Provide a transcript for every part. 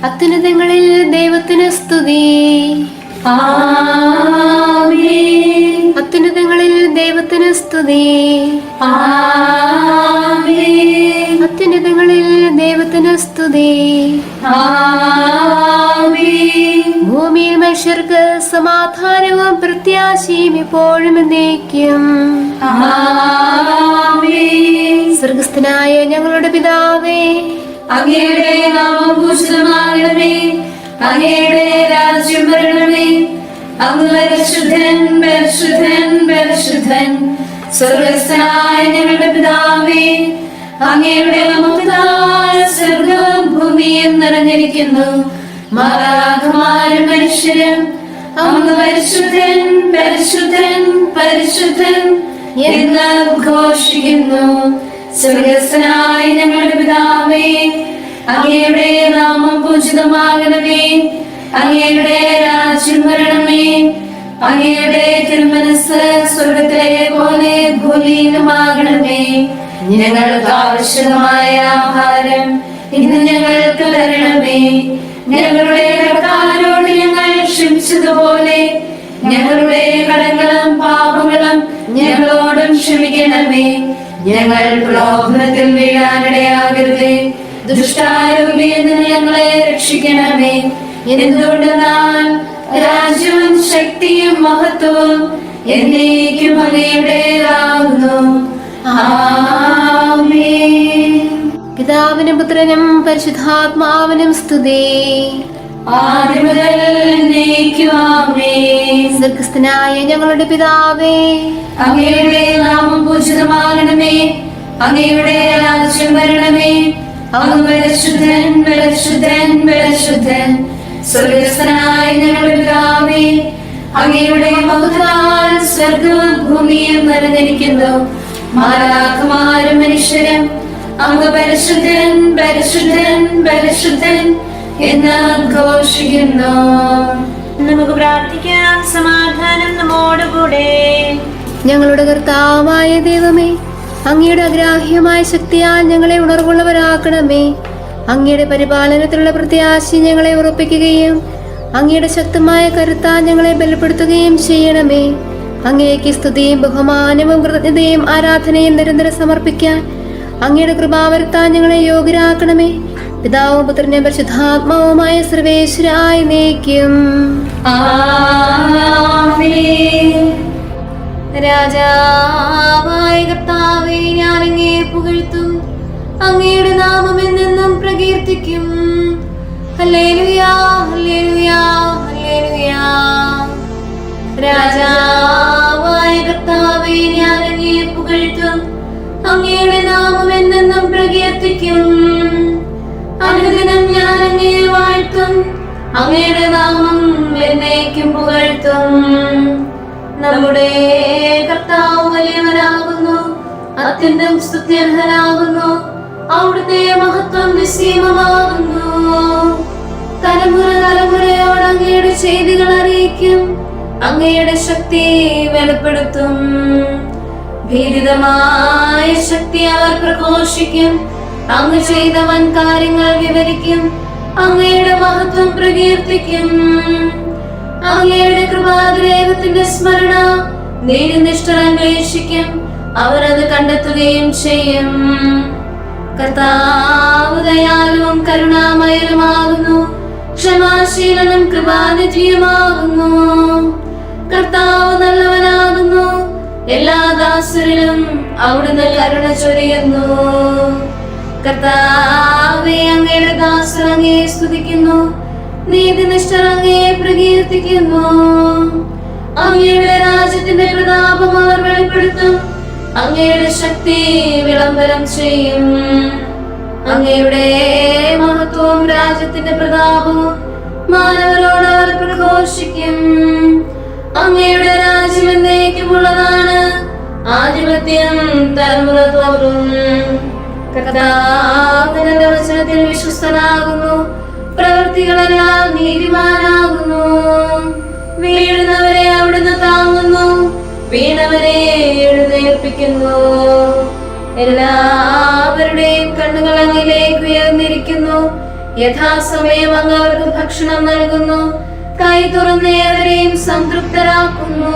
അത്യുന്നതങ്ങളിൽ ദൈവത്തിന് സ്തുതി. ആമേൻ. അത്യുന്നതങ്ങളിൽ ദൈവത്തിന് സ്തുതി. ആമേൻ. അത്യുന്നതങ്ങളിൽ ദൈവത്തിന് സ്തുതി. ആമേൻ. ഭൂമിയിൽ മനുഷ്യർക്ക് സമാധാനവും പ്രത്യാശയും ഇപ്പോഴും എന്നേക്കും. ആമേൻ. സ്വർഗ്ഗസ്ഥനായ ഞങ്ങളുടെ പിതാവേ, അങ്ങയുടെ നാമം പൂജിതമാകണമേ. അങ്ങയുടെ രാജ്യം വരണമേ. അങ്ങ് പരിശുദ്ധൻ, പരിശുദ്ധൻ, പരിശുദ്ധൻ. സ്വർഗ്ഗസ്ഥനായ ഞങ്ങളുടെ പിതാവേ, അങ്ങയുടെ നാമത്താൽ സ്വർഗ്ഗവും ഭൂമിയും നിറഞ്ഞിരിക്കുന്നു. മാലാഖമാരും മനുഷ്യരും അങ്ങ് പരിശുദ്ധൻ, പരിശുദ്ധൻ, പരിശുദ്ധൻ എന്ന് ഘോഷിക്കുന്നു. സ്വർഗ്ഗസ്ഥനായ ഞങ്ങളുടെ പിതാവേ, അങ്ങയുടെ നാമം പൂജിതമാകണമേ. അങ്ങയുടെ രാജ്യം വരണമേ. അങ്ങയുടെ തിരുമനസ് സ്വർഗ്ഗത്തിലെ പോലെ ഭൂമിയിലുമാകണമേ. ഞങ്ങൾക്ക് ആവശ്യമായ ആഹാരം ഇന്ന് ഞങ്ങൾക്ക് തരണമേ. ഞങ്ങളുടെ കടക്കാരോട് ഞങ്ങൾ ക്ഷമിച്ചതുപോലെ ഞങ്ങളുടെ കടങ്ങളും പാപങ്ങളും ഞങ്ങളോടും ക്ഷമിക്കണമേ. ഞങ്ങൾ പ്രലോഭനത്തിൽ വീഴാനിടയാകരുതേ. ദുഷ്ടാരൂപിയിൽ നിന്ന് ഞങ്ങളെ രക്ഷിക്കണമേ. എന്തുകൊണ്ടെന്നാൽ രാജ്യവും ശക്തിയും മഹത്വവും എന്നേക്കും അങ്ങയുടേതാകുന്നു. ആമേൻ. പിതാവിനും പുത്രനും പരിശുദ്ധാത്മാവിനും സ്തുതി. ആദ്യം മുതൽ എന്നേക്കും ആമേൻ. സ്വർഗ്ഗസ്ഥനായ ഞങ്ങളുടെ പിതാവേ, അങ്ങയുടെ നാമം പൂജിതമാകണമേ. അങ്ങയുടെ രാജ്യം വരണമേ. അങ്ങ് പരിശുദ്ധൻ, പരിശുദ്ധൻ, പരിശുദ്ധൻ. സ്വർഗ്ഗസ്ഥനായ ഞങ്ങളുടെ പിതാവേ, അങ്ങയുടെ മഹത്വത്താൽ സ്വർഗ്ഗവും ഭൂമിയും നിറഞ്ഞിരിക്കുന്നു. മാലാഖമാരും മനുഷ്യരും അങ്ങ് പരിശുദ്ധൻ, പരിശുദ്ധൻ, പരിശുദ്ധൻ എന്ന് ഘോഷിക്കുന്നു. നമുക്ക് പ്രാർത്ഥിക്കാം. സമാധാനം നമ്മോടുകൂടെ. ഞങ്ങളുടെ കർത്താവായ ദൈവമേ, അങ്ങയുടെ അഗ്രാഹ്യമായ ശക്തിയാൽ ഞങ്ങളെ ഉണർവുള്ളവരാക്കണമേ. അങ്ങയുടെ പരിപാലനത്തിലുള്ള പ്രത്യാശ ഞങ്ങളെ ഉറപ്പിക്കുകയും അങ്ങയുടെ ശക്തമായ കരുത്താൽ ഞങ്ങളെ ബലപ്പെടുത്തുകയും ചെയ്യണമേ. അങ്ങേക്ക് സ്തുതിയും ബഹുമാനവും കൃതജ്ഞതയും ആരാധനയും നിരന്തരം സമർപ്പിക്കാൻ അങ്ങയുടെ കൃപാവരത്താൽ ഞങ്ങളെ യോഗ്യരാക്കണമേ. പിതാവും പുത്രനും പരിശുദ്ധാത്മാവുമായ സർവേശ്വരായി നയിക്കും. ആമേൻ. രാജാവായ കർത്താവേ, ഞാൻ അങ്ങേ പുകഴ്ത്തും. അങ്ങയുടെ നാമം എന്നെന്നും പ്രകീർത്തിക്കും. ഹല്ലേലൂയാ, ഹല്ലേലൂയാ, ഹല്ലേലൂയാ. രാജാവായ കർത്താവേ, ഞാൻ അങ്ങേ പുകഴ്ത്തും. അങ്ങയുടെ നാമം എന്നെന്നും പ്രകീർത്തിക്കും. അനുദിനം ഞാൻ അങ്ങേ വാഴ്ത്തും. അങ്ങയുടെ നാമം എന്നേക്കും പുകഴ്ത്തും. നമ്മുടെ കർത്താവ് വലിയവനാകുന്നു, അത്യന്തം സ്തുത്യർഹനാകുന്നു. അവിടുത്തെ മഹത്വം നിസ്സീമമാകുന്നു. തലമുറ തലമുറയോട് അങ്ങയുടെ ചെയ്തികൾ അറിയിക്കും. അങ്ങയുടെ ശക്തി വെളിപ്പെടുത്തും. ഭീതിതമായ ശക്തി അവർ പ്രഘോഷിക്കും. അങ്ങ് ചെയ്ത വൻ കാര്യങ്ങൾ വിവരിക്കും. അങ്ങയുടെ മഹത്വം പ്രകീർത്തിക്കും. അങ്ങയുടെ കൃപാഗ്രഹത്തിന്റെ സ്മരണ നീതിനിഷ്ഠർ അന്വേഷിക്കും. അവർ അത് കണ്ടെത്തുകയും ചെയ്യും. കർത്താവ് ദയാലുവും കരുണാമയനുമാകുന്നു. ക്ഷമാശീലനും കൃപാനിധിയുമാകുന്നു. കർത്താവ് നല്ലവനാകുന്നു. എല്ലാ ദാസരിലും അവിടുന്ന് കരുണ ചൊരിയുന്നു. കർത്താവേ, അങ്ങയുടെ ദാസർ അങ്ങയെ സ്തുതിക്കുന്നു. നീതിനിഷ്ഠർ അങ്ങയെ പ്രകീർത്തിക്കുന്നു. അങ്ങയുടെ രാജ്യത്തിന്റെ പ്രതാപം അവർ വെളിപ്പെടുത്തും. അങ്ങയുടെ ശക്തി വിളംബരം ചെയ്യും. അങ്ങയുടെ മഹത്വവും രാജ്യത്തിന്റെ പ്രതാപവും മാനവരോട് അവർ പ്രഘോഷിക്കും. അങ്ങയുടെ രാജ്യം എന്നേക്കുമുള്ളതാണ്. ആധിപത്യം തലമുറ തോറും. കർത്താവിന്റെ വചനത്തിൽ വിശ്വസ്തനാകുന്നു. പ്രവൃത്തികളെല്ലാം നീതിമാനാകുന്നു. വീഴുന്നവരെ അവിടുന്ന് താങ്ങുന്നു. വീണവരെ എഴുന്നേൽപ്പിക്കുന്നു. എല്ലാവരുടെയും കണ്ണുകൾ അങ്ങിലേക്ക് ഉയർന്നിരിക്കുന്നു. യഥാസമയം അങ്ങ് അവർക്ക് ഭക്ഷണം നൽകുന്നു. കൈ തുറന്നേവരെയും സംതൃപ്തരാക്കുന്നു.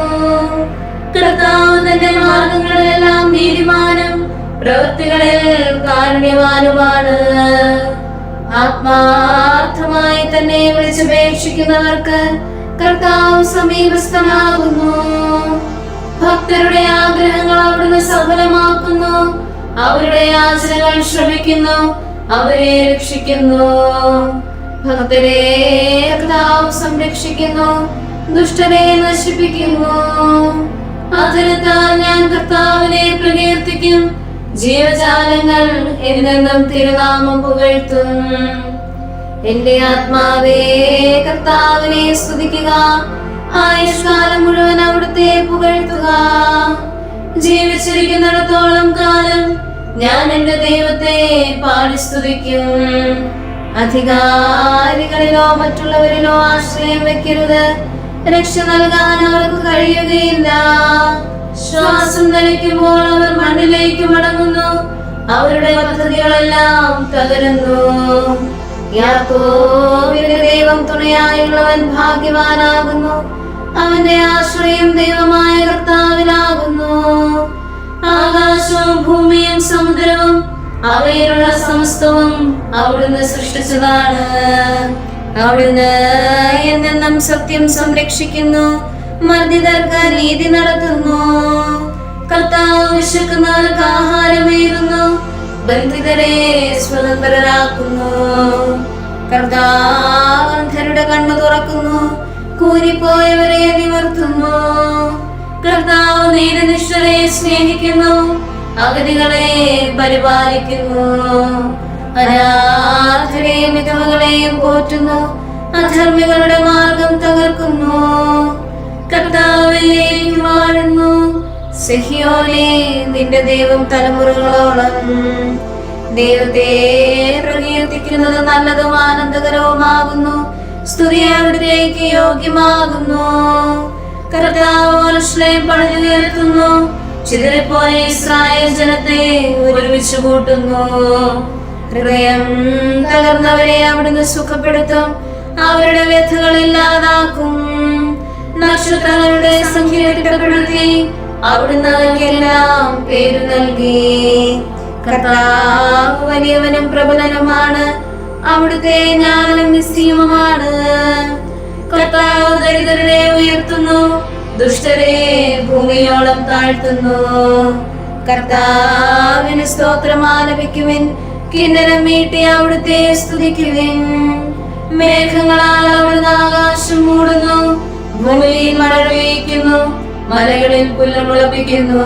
കർത്താവ് തന്റെ മാർഗങ്ങളിലെല്ലാം നീതിമാനും പ്രവൃത്തികളിൽ കാരുണ്യവാനുമാണ്. ആത്മാർത്ഥമായി തന്നെ വിളിച്ചപേക്ഷിക്കുന്നവർക്ക് കർത്താവ് സമീപസ്ഥനാകുന്നു. ഭക്തരുടെ ആഗ്രഹങ്ങൾ അവിടുന്ന് സഫലമാക്കുന്നു. അവരുടെ യാചനകൾ ശ്രമിക്കുന്നു, അവരെ രക്ഷിക്കുന്നു. ഭക്തരെ കർത്താവ് സംരക്ഷിക്കുന്നു, ദുഷ്ടരെ നശിപ്പിക്കുന്നു. അതിർത്താൽ ഞാൻ കർത്താവിനെ പ്രകീർത്തിക്കും. ജീവജാലങ്ങൾ എന്നെന്നും തിരുനാമം പുകഴ്ത്തും. എന്റെ ആത്മാവേ കർത്താവിനെ സ്തുതിക്കുക. ആയുഷ്കാലം മുഴുവൻ അവിടുത്തെ പുകഴ്ത്തുക. ജീവിച്ചിരിക്കുന്നിടത്തോളം കാലം ഞാൻ എന്റെ ദൈവത്തെ പാടി സ്തുതിക്കും. അധികാരികളിലോ മറ്റുള്ളവരിലോ ആശ്രയം വെക്കരുത്. രക്ഷ നൽകാൻ അവർക്ക് കഴിയുകയില്ല. ശ്വാസം നലിക്കുമ്പോൾ അവർ മണ്ണിലേക്ക് മടങ്ങുന്നു. അവരുടെ പദ്ധതികളെല്ലാം തകരുന്നു. യാക്കോബിന്റെ ദൈവം തുണയായുള്ളവൻ ഭാഗ്യവാനാകുന്നു. അവന്റെ ആശ്രയം ദൈവമായ കർത്താവിലാകുന്നു. ആകാശവും ഭൂമിയും സമുദ്രവും അവയിലുള്ള സമസ്തവും അവിടുന്ന് സൃഷ്ടിച്ചതാണ്. അവിടുന്ന് എന്നെന്നും സത്യം സംരക്ഷിക്കുന്നു. മർദ്ദിതർക്ക് നീതി നടത്തുന്നു. കർത്താവ് വിശക്കുന്നവർക്ക് ആഹാരമേകുന്നു. ബന്ധിതരെ സ്വതന്ത്രരാക്കുന്നു. കർത്താവ് അന്ധരുടെ കണ്ണു തുറക്കുന്നു. കൂരിപ്പോയവരെ നിവർത്തുന്നു. കർത്താവ് നീതിനിഷ്ഠരെ സ്നേഹിക്കുന്നു. അഗതികളെ പരിപാലിക്കുന്നു. അനാഥരെയും വിധവകളെയും പോറ്റുന്നു. അധർമ്മികളുടെ മാർഗം തകർക്കുന്നു. കർത്താവിലേക്ക് വാഴുന്നു. സിഹിയോനേ, നിന്റെ ദൈവം തലമുറകളോളം. ദൈവത്തെ പ്രകീർത്തിക്കുന്നത് നല്ലതും ആനന്ദകരവുമാകുന്നു. സ്തുതി അവിടത്തേക്ക് യോഗ്യമാകുന്നു. കർത്താവ് യെരൂശലേം പണിതുയർത്തുന്നു. ചിതറിപ്പോയ ഇസ്രായേൽ ജനത്തെ ഒരുമിച്ച് കൂട്ടുന്നു. ഹൃദയം തകർന്നവരെ അവിടുന്ന് സുഖപ്പെടുത്തും. അവരുടെ വ്യഥകൾ ഇല്ലാതാക്കും. നക്ഷത്രങ്ങളുടെ സംഖ്യ തിട്ടപ്പെടുത്തി അവിടുന്ന് എല്ലാം പേര് നൽകി. കർത്താവ് വലിയവനും പ്രബലനുമാണ്. അവിടുത്തെ ജ്ഞാനം നിസ്സീമമാണ്. കർത്താവ് ദരിദ്രരെ ഉയർത്തുന്നു. ദുഷ്ടരെ ഭൂമിയോളം താഴ്ത്തുന്നു. കർത്താവിന് സ്തോത്രം ആലപിക്കുവിൻ. കിന്നരം മീട്ടി അവിടുത്തെ സ്തുതിക്കുവിൻ. മേഘങ്ങളാൽ അവിടുന്ന് ആകാശം മൂടുന്നു. ഭൂമിയിൽ മഴ പെയ്യിക്കുന്നു. മലകളിൽ പുല്ല് മുളപ്പിക്കുന്നു.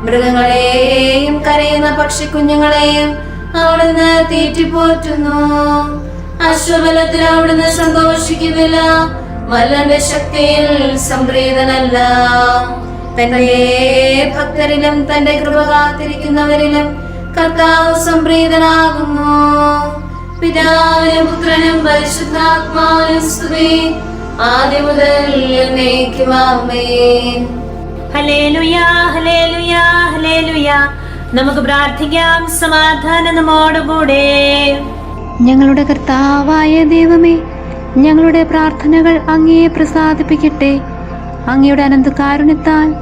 മൃഗങ്ങളെയും കരയുന്ന പക്ഷിക്കുഞ്ഞുങ്ങളെയും അവിടുന്ന് തീറ്റിപ്പോറ്റുന്നു. അശ്വബലത്തിൽ അവിടുന്ന് സന്തോഷിക്കുന്നില്ല. മല്ലന്റെ ശക്തിയിൽ സംപ്രീതനല്ല. തന്റെ ഭക്തരിലും തന്റെ കൃപ കാത്തിരിക്കുന്നവരിലും കർത്താവ് സംപ്രീതനാകുന്നു. പിതാവിനും പുത്രനും പരിശുദ്ധാത്മാവിനും സ്തുതി, ആദ്യം മുതൽ എന്നേക്കും ആമേൻ. ഹല്ലേലൂയാ, ഹല്ലേലൂയാ, ഹല്ലേലൂയാ. നമുക്ക് പ്രാർത്ഥിക്കാം. സമാധാനം നമ്മോടുകൂടെ. ഞങ്ങളുടെ കർത്താവായ ദൈവമേ, ഞങ്ങളുടെ പ്രാർത്ഥനകൾ അങ്ങയെ പ്രസാദിപ്പിക്കട്ടെ. അങ്ങയുടെ അനന്ത കാരുണ്യത്താൽ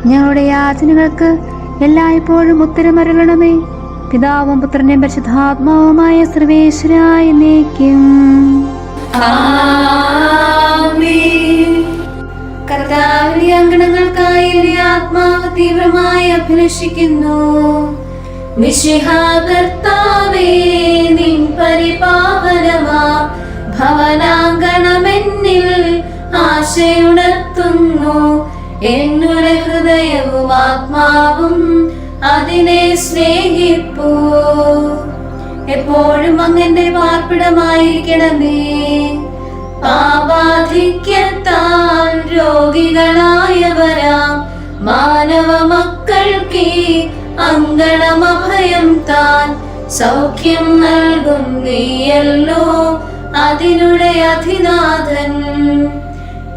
ഞങ്ങളുടെ യാചനകൾക്ക് എല്ലായ്പ്പോഴും ഉത്തരമരുളണമേ. പിതാവും പുത്രനും പരിശുദ്ധാത്മാവുമായ സർവേശ്വരായ എന്നേക്കും ആമേൻ. കർത്താവിന്റെ അങ്കണങ്ങൾക്കായി എന്റെ ആത്മാവ് തീവ്രമായി അഭിലഷിക്കുന്നു. മിശിഹാ കർത്താവേ, നിൻ പരിപാവനമാ ഭവനാങ്കണമെന്നിൽ ആശയുണർത്തുന്നു. എന്നുടെ ഹൃദയവും ആത്മാവും അതിനെ സ്നേഹിപ്പൂ. എപ്പോഴും അങ്ങന്റെ പാർപ്പിടമായിരിക്കണമേ. പാപാധിക്യത്താൽ രോഗികളായവരാം മാനവ മക്കൾക്ക് അങ്കണമഭയം താൻ സൗഖ്യം നൽകും നീയല്ലോ അതിനുടെ അധിനാഥൻ.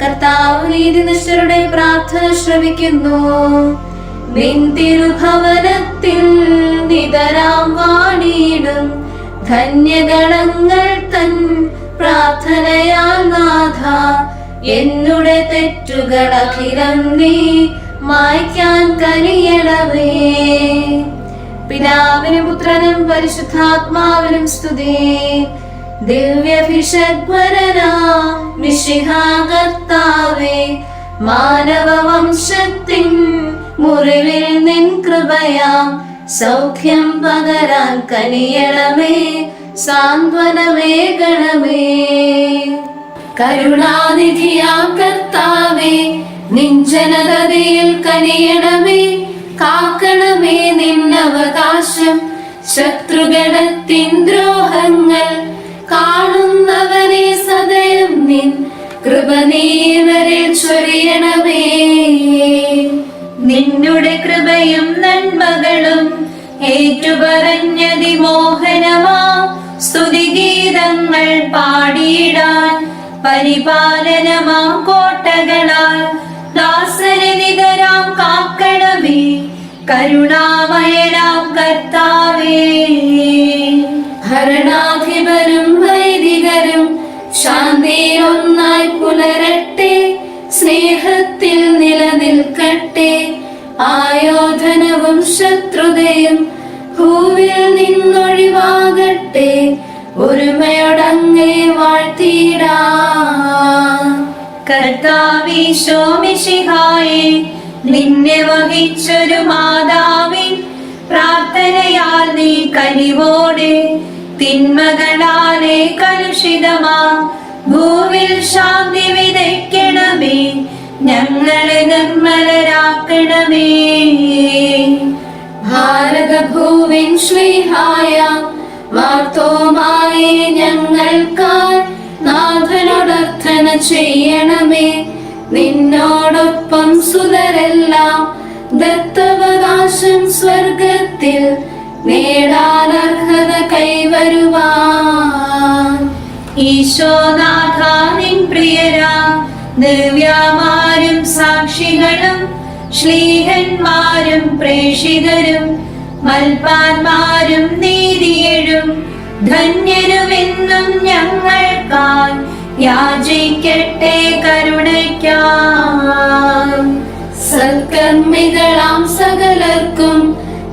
കർത്താവ് നീതിനിഷ്ഠരുടെ പ്രാർത്ഥന ശ്രവിക്കുന്നു. നിൻ തിരുഭവനത്തിൽ നിതരാം വാണിടും ധന്യഗണങ്ങൾ തൻ പ്രാർത്ഥനയാൽ നാഥ എന്നുടെ തെറ്റുകൾ അഖിലം നീ മായ്ക്കാൻ കനിയണമേ. പിതാവിനും പുത്രനും പരിശുദ്ധാത്മാവിനും സ്തുതി. ദിവ്യഭിഷഗ്വരനാ മിശിഹാ കർത്താവേ, മാനവവംശത്തിൻ മുറിവിൽ നിൻ കൃപയാം സൗഖ്യം പകരാൻ കനിയണമേ, സാന്ത്വനമേകണമേ. കരുണാനിധിയാം കർത്താവേ, നിൻ ജനതയിൽ കനിയണമേ, കാക്കണമേ നിന്നവകാശം. ശത്രുഗണത്തിൻ ദ്രോഹങ്ങൾ കാണുന്നവനെ സദയം നിൻ കൃപ നീവരിൽ ചൊരിയണമേ. നിന്നുടെ കൃപയും നന്മകളും ഏറ്റുപറഞ്ഞതിമോഹനമാ സ്തുതിഗീതങ്ങൾ പാടിയിടാൻ പരിപാലനമാ കോട്ടകളാൽ ദാസരെ നിതരാം കാക്കണമേ, കരുണാമയനാം കർത്താവേ. ഭരണാധിപരും വൈദികരും ശാന്തിയൊന്നായി പുലരട്ടെ, സ്നേഹത്തിൽ നിലനിൽക്കട്ടെ. ആയോധനവും ശത്രുതയും ഭൂവിൽ നിന്നൊഴിവാകട്ടെ, ഒരുമയോടങ്ങേ വാഴ്ത്തിയിടാം. കർത്താവീശോ മിശിഹായേ, നിന്നെ വഹിച്ചൊരു മാതാവിൻ പ്രാർത്ഥനയാൽ നീ കനിവോടെ തിന്മകളാലെ കലുഷിതമാ ഭൂവിൽ ശാന്തി വിതയ്ക്കണമേ, ഞങ്ങളെ നിർമ്മലരാക്കണമേ. ഭാരതഭൂവിൻ ശ്രീഹായ മാർത്തോമായെ ഞങ്ങൾക്കായി നാഥനോടർത്ഥന ചെയ്യണമേ. നിന്നോടൊപ്പം സുതരെല്ലാം ദത്തവകാശം സ്വർഗത്തിൽ നേടാൻ അർഹത കൈവരുവാൻ. ഈശോനാഥ നിൻ പ്രിയരാ ദിവ്യമാരും സാക്ഷികളും ശ്ലീഹന്മാരും പ്രേഷിതരും മൽപ്പാന്മാരും നീതിയഴും ധന്യരുമെന്നും ഞങ്ങൾക്കായി യാചിക്കട്ടെ കരുണയ്ക്കായി. സൽക്കർമ്മികളാം സകലർക്കും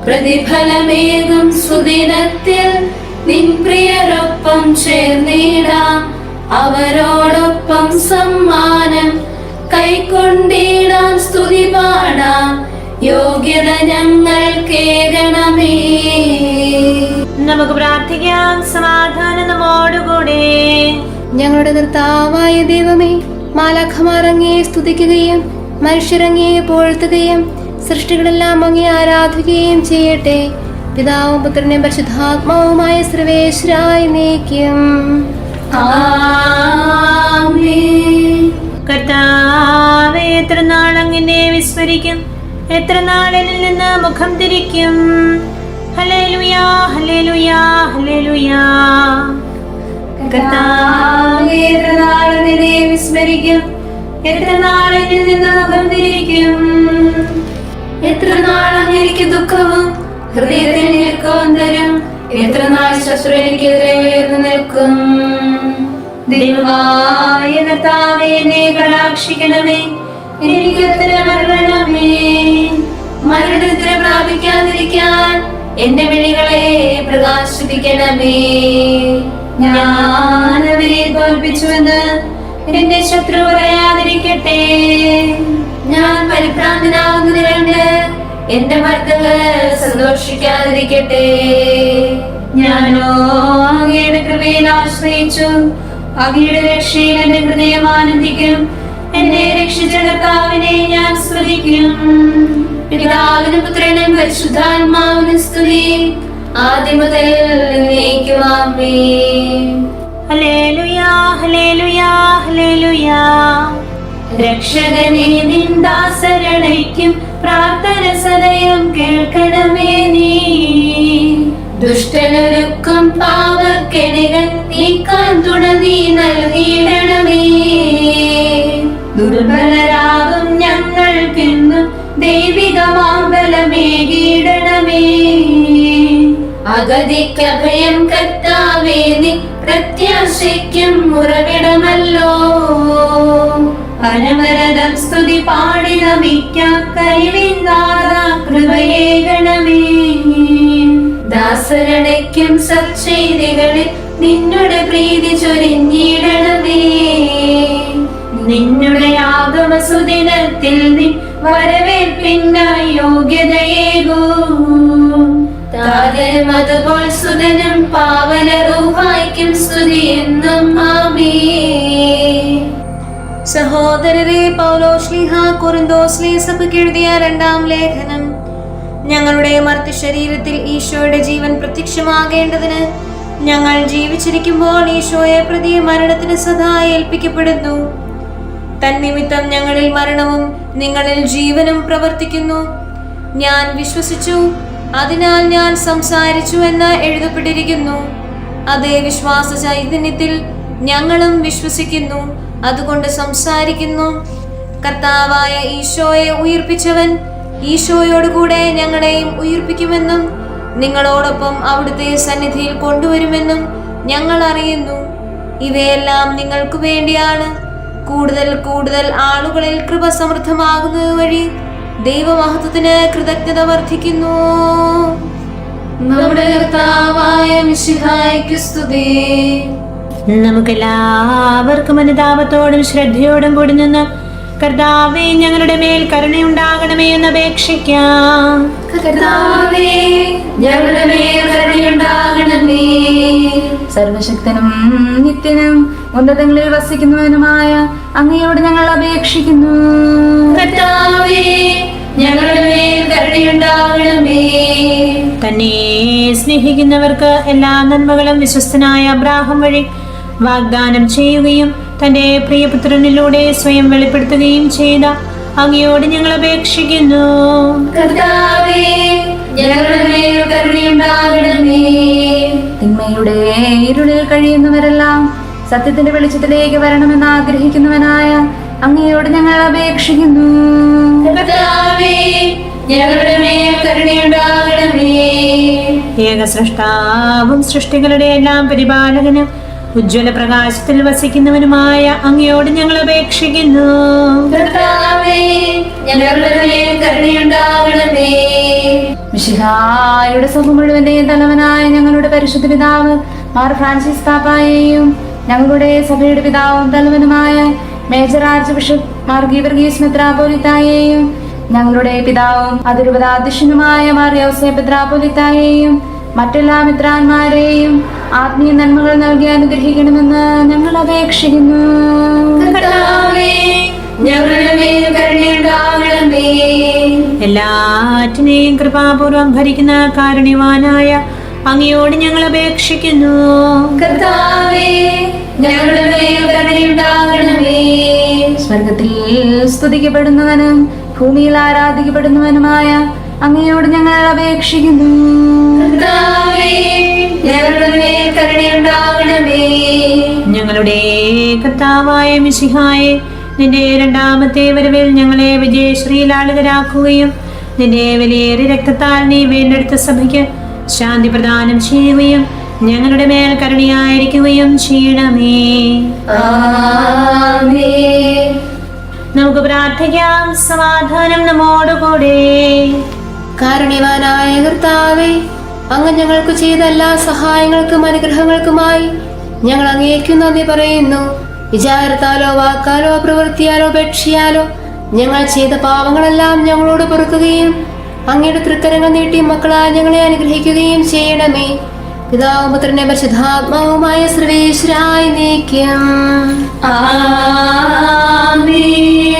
പ്രതിഫലമേകും സുദിനത്തിൽ നിൻ പ്രിയരൊപ്പം ചേർന്നിടാം. അവരോടൊപ്പം സമ്മാനം കൈക്കൊണ്ടിടാൻ സ്തുതി പാടാം. യോഗ്യത ഞങ്ങൾ കേൾക്കണമേ. നമുക്ക് പ്രാർത്ഥിക്കാം. സമാധാനം നമ്മോടുകൂടെ. ഞങ്ങളുടെ കർത്താവായ ദൈവമേ, മാലാഖമാർ അങ്ങയെ സ്തുതിക്കുകയും മനുഷ്യർ അങ്ങയെ പുകഴ്ത്തുകയും സൃഷ്ടികളെല്ലാം അങ്ങയെ ആരാധിക്കുകയും ചെയ്യട്ടെ. പിതാവും പുത്രനും പരിശുദ്ധാത്മാവുമായ സർവേശ്വരായി നീക്കും. ആമേൻ. കർത്താവേ, എത്ര നാൾ അങ്ങനെ വിസ്മരിക്കും, എത്ര നാളിൽ നിന്ന് മുഖം തിരിക്കും. ഹല്ലേലൂയാ, ഹല്ലേലൂയാ, ഹല്ലേലൂയാ. കർത്താവേ, എത്ര നാൾ നിന്നെ വിസ്മരിക്കും, എത്ര നാളിൽ നിന്ന് മുഖം തിരിക്കും. എത്ര നാൾ അങ്ങേക്ക് ദുഃഖവും ഹൃദയത്തിൽ നിൽക്കും തരും. എത്ര നാൾ ശത്രു എനിക്കെതിരെ ഉയർന്നു നിൽക്കും. ദൈവമായ കർത്താവേ, എന്നെ കടാക്ഷിക്കണമേ, എനിക്ക് ഉത്തരമരുളണമേ. മരണത്തിന് പ്രാപിക്കാതിരിക്കാൻ എന്റെ വിളികളെ പ്രകാശിപ്പിക്കണമേ. ഞാൻ അവരെ തോൽപ്പിച്ചുവെന്ന് എന്റെ ശത്രു പറയാതിരിക്കട്ടെ. ഞാൻ പരിഭ്രാന്തനാകുന്നത് കണ്ട് എന്റെ മർദ്ദകൾ സന്തോഷിക്കാതിരിക്കട്ടെ. ഞാനോ അങ്ങയുടെ കൃപയിൽ ആശ്രയിച്ചു, അങ്ങയുടെ രക്ഷയിൽ എന്റെ ഹൃദയം ആനന്ദിക്കും. എന്നെ രക്ഷിച്ച കർത്താവിനെ ഞാൻ സ്തുതിക്കും. പിതാവിനും പുത്രനും പരിശുദ്ധാത്മാവിനും സ്തുതി, ആദ്യം മുതൽ എന്നേക്കും ആമേൻ. ഹല്ലേലൂയാ, ഹല്ലേലൂയാ, ഹല്ലേലൂയാ. രക്ഷകനെ നിന്ദാസരണയ്ക്കും പ്രാർത്ഥന സദയം കേൾക്കണമേ നീ. ദുഷ്ടനൊരുക്കും പാവക്കെണികൾ നീക്കാൻ തുണ നീ നൽകിയിടണമേ. ദുർബലരാകും ഞങ്ങൾക്കെന്നും ദൈവികമാം ബലമേകിയിടണമേ. അഗതിക്കഭയം കർത്താവേ, പ്രത്യാശയ്ക്കും ഉറവിടമല്ലോ. അനവരതം സ്തുതി പാടി നമിക്കാം കഴിവിന്നാഥ കൃപയേകണമേ. ദാസരണയ്ക്കും സച്ചെയ്തികളിൽ നിന്നുടെ പ്രീതി ചൊരിഞ്ഞിടണമേ. നിന്നുടെ ആഗമസുദിനത്തിൽ നിൻ വരവേൽപ്പിനായി യോഗ്യതയേകൂ. താതനും അതുപോൽ സുതനും പാവന റൂഹായ്ക്കും സ്തുതി എന്നും ആമേൻ. സഹോദരരെ, പൗലോസ്ലീഹ കൊരിന്തോസിലെ സഭയ്ക്ക് എഴുതിയ രണ്ടാം ലേഖനം. ഞങ്ങളുടെ മർത്യ ശരീരത്തിൽ ഈശോയുടെ ജീവൻ പ്രത്യക്ഷമാകേണ്ടതിന് ഞങ്ങൾ ജീവിച്ചിരിക്കുമ്പോൾ ഈശോയെ പ്രതി മരണത്തിന് സദാ ഏൽപ്പിക്കപ്പെടുന്നു. തന്നിമിത്തം ഞങ്ങളിൽ മരണവും നിങ്ങളിൽ ജീവനും പ്രവർത്തിക്കുന്നു. ഞാൻ വിശ്വസിച്ചു, അതിനാൽ ഞാൻ സംസാരിച്ചു എന്ന് എഴുതപ്പെട്ടിരിക്കുന്നു. അതേ വിശ്വാസ ചൈതന്യത്തിൽ ഞങ്ങളും വിശ്വസിക്കുന്നു, അതുകൊണ്ട് സംസാരിക്കുന്നു. കർത്താവായ ഈശോയെ ഉയിർപ്പിച്ചവൻ ഈശോയോടുകൂടെ ഞങ്ങളെയും ഉയിർപ്പിക്കുമെന്നും നിങ്ങളോടൊപ്പം അവിടുത്തെ സന്നിധിയിൽ കൊണ്ടുവരുമെന്നും ഞങ്ങൾ അറിയുന്നു. ഇവയെല്ലാം നിങ്ങൾക്ക് വേണ്ടിയാണ്. കൂടുതൽ കൂടുതൽ ആളുകളിൽ കൃപ സമൃദ്ധമാകുന്നത് വഴി ദൈവമഹത്വത്തിന് കൃതജ്ഞത വർദ്ധിക്കുന്നു. നമ്മുടെ കർത്താവായ മിശിഹായ്ക്ക് സ്തുതി. നമുക്കെല്ലാവർക്കും അനുതാപത്തോടും ശ്രദ്ധയോടും കൂടി നിന്ന് കർത്താവേ ഞങ്ങളുടെ മേൽ കരുണയുണ്ടാകണമേ എന്ന് അപേക്ഷിക്കാം. കർത്താവേ ഞങ്ങളുടെ മേൽ കരുണയുണ്ടാകണമേ. സർവശക്തനും നിത്യനും ഉന്നതങ്ങളിൽ വസിക്കുന്നവനുമായ അങ്ങയോട് ഞങ്ങൾ അപേക്ഷിക്കുന്നു. കർത്താവേ ഞങ്ങളുടെ മേൽ കരുണയുണ്ടാകണമേ. തന്നെ സ്നേഹിക്കുന്നവർക്ക് എല്ലാ നന്മകളും വിശ്വസ്തനായ അബ്രാഹാം വഴി വാഗ്ദാനം ചെയ്യുകയും തന്റെ പ്രിയപുത്രനിലൂടെ സ്വയം വെളിപ്പെടുത്തുകയും ചെയ്ത അങ്ങയോട് ഞങ്ങൾ അപേക്ഷിക്കുന്നു. കർത്താവേ ഞങ്ങളുടെ മേൽ കരുണയുണ്ടാകണമേ. തിന്മയുടെ ഇരുളിൽ കഴിയുന്നവരെല്ലാം സത്യത്തിന്റെ വെളിച്ചത്തിലേക്ക് വരണമെന്ന് ആഗ്രഹിക്കുന്നവനായ അങ്ങയോട് ഞങ്ങൾ അപേക്ഷിക്കുന്നു. കർത്താവേ ഞങ്ങളുടെ മേൽ കരുണയുണ്ടാകണമേ. ഏകസ്രഷ്ടാവും സൃഷ്ടികളുടെ എല്ലാം പരിപാലകനും ഉജ്ജ്വല പ്രകാശത്തിൽ വസിക്കുന്നവനുമായ അങ്ങയോട് ഞങ്ങൾ അപേക്ഷിക്കുന്നു. കർത്താവേ ഞങ്ങളുടെ മേൽ കരുണയുണ്ടാകണമേ. മിശിഹായുടെ സഭ മുഴുവന്റെയും തലവനായ ഞങ്ങളുടെ പരിശുദ്ധ പിതാവ് മാർ ഫ്രാൻസിസ് പാപ്പായെയും ഞങ്ങളുടെ സഭയുടെ പിതാവും തലവനുമായ major archbishop Mar Geevarghese മെത്രാപ്പോലിത്തായെയും ഞങ്ങളുടെ പിതാവും അതിരൂപതാധ്യക്ഷനുമായ മാർ യൗസേപ്പ് മെത്രാപ്പോലിത്തായെയും മറ്റെല്ലാ മിത്രാന്മാരെയും ആത്മീയ നന്മകൾ നൽകി അനുഗ്രഹിക്കണമെന്ന് ഞങ്ങൾ അപേക്ഷിക്കുന്നു. കർത്താവേ ഞങ്ങളുടെ മേൽ കരുണയുണ്ടാകണമേ. എല്ലാറ്റിനെയും കൃപാപൂർവം ഭരിക്കുന്ന കാരുണ്യവാനായ അങ്ങയോട് ഞങ്ങൾ അപേക്ഷിക്കുന്നു. കർത്താവേ ഞങ്ങളുടെ മേൽ കരുണയുണ്ടാകണമേ. സ്വർഗത്തിൽ സ്തുതിക്കപ്പെടുന്നവനും ഭൂമിയിൽ ആരാധിക്കപ്പെടുന്നവനുമായ അങ്ങയോട് ഞങ്ങൾ അപേക്ഷിക്കുന്നു. കർത്താവേ ഞങ്ങളുടെ മേൽ കരുണയുണ്ടാകണമേ. ഞങ്ങളുടെ കർത്താവായ മിശിഹായെ, നിന്റെ രണ്ടാമത്തെ വരവിൽ ഞങ്ങളെ വിജയശ്രീലാളിതരാക്കുകയും നിന്റെ വിലയേറിയ രക്തത്താൽ നീ വീണ്ടെടുത്ത സഭയ്ക്ക് ശാന്തി പ്രദാനം ചെയ്യുകയും ഞങ്ങളുടെ മേൽ കരുണയായിരിക്കുകയും ചെയ്യണമേ. ആമേൻ. നമുക്ക് പ്രാർത്ഥിക്കാം. സമാധാനം നമ്മോടുകൂടെ. കാരുണ്യവാനായ കർത്താവേ, അങ്ങ് ഞങ്ങൾക്ക് ചെയ്ത എല്ലാ സഹായങ്ങൾക്കും അനുഗ്രഹങ്ങൾക്കുമായി ഞങ്ങൾ അങ്ങേക്കു നന്ദി പറയുന്നു. വിചാരത്താലോ വാക്കാലോ പ്രവൃത്തിയാലോ ഉപേക്ഷയാലോ ഞങ്ങൾ ചെയ്ത പാവങ്ങളെല്ലാം ഞങ്ങളോട് പൊറുക്കുകയും അങ്ങയുടെ തൃക്കരങ്ങൾ നീട്ടി മക്കളാൽ ഞങ്ങളെ അനുഗ്രഹിക്കുകയും ചെയ്യണമേ. പിതാവും പുത്രനെ പരിശുദ്ധാത്മാവുമായ സർവേശ്വരായി നീക്കം. ആമേൻ.